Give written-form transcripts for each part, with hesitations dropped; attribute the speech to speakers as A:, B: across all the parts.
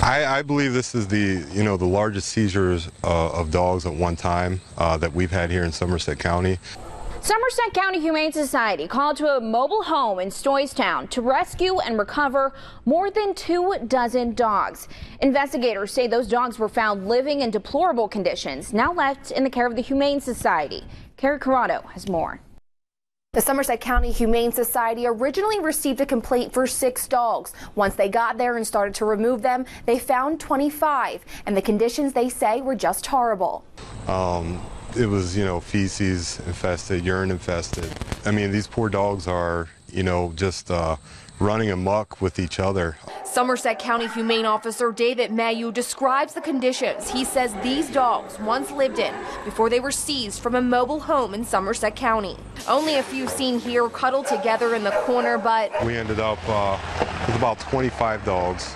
A: I believe this is the largest seizures of dogs at one time that we've had here in Somerset County.
B: Somerset County Humane Society called to a mobile home in Stoystown to rescue and recover more than 24 dogs. Investigators say those dogs were found living in deplorable conditions, now left in the care of the Humane Society. Carrie Corrado has more.
C: The Somerset County Humane Society originally received a complaint for 6 dogs. Once they got there and started to remove them, they found 25, and the conditions, they say, were just horrible.
A: It was, feces infested, urine infested. I mean, these poor dogs are, just running amok with each other.
C: Somerset County Humane Officer David Mayu describes the conditions he says these dogs once lived in before they were seized from a mobile home in Somerset County. Only a few seen here cuddled together in the corner, but
A: we ended up with about 25 dogs.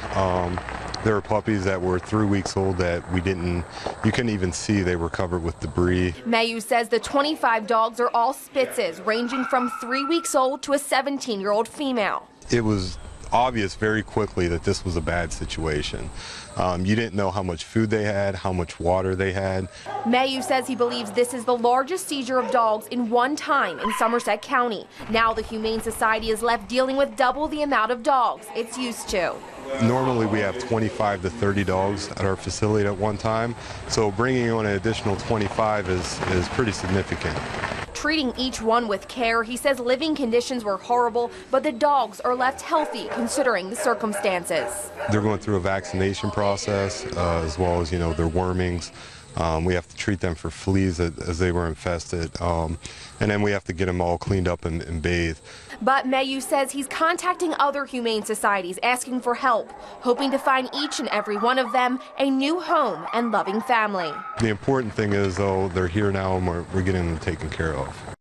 A: There were puppies that were 3 weeks old that you couldn't even see. They were covered with debris.
C: Mayu says the 25 dogs are all Spitzes, ranging from 3 weeks old to a 17-year-old female.
A: It was obvious very quickly that this was a bad situation. You didn't know how much food they had, how much water they had.
C: Mayu says he believes this is the largest seizure of dogs in one time in Somerset County. Now the Humane Society is left dealing with double the amount of dogs it's used to.
A: Normally we have 25 to 30 dogs at our facility at one time, so bringing on an additional 25 is pretty significant.
C: Treating each one with care, he says living conditions were horrible, but the dogs are left healthy considering the circumstances.
A: They're going through a vaccination process as well as, their wormings. We have to treat them for fleas as they were infested, and then we have to get them all cleaned up and bathed.
C: But Mayu says he's contacting other humane societies asking for help, hoping to find each and every one of them a new home and loving family.
A: The important thing is, though, they're here now and we're getting them taken care of.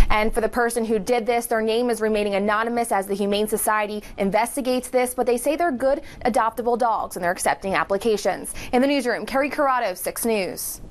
C: And for the person who did this, their name is remaining anonymous as the Humane Society investigates this, but they say they're good, adoptable dogs and they're accepting applications. In the newsroom, Carrie Corrado, 6 News.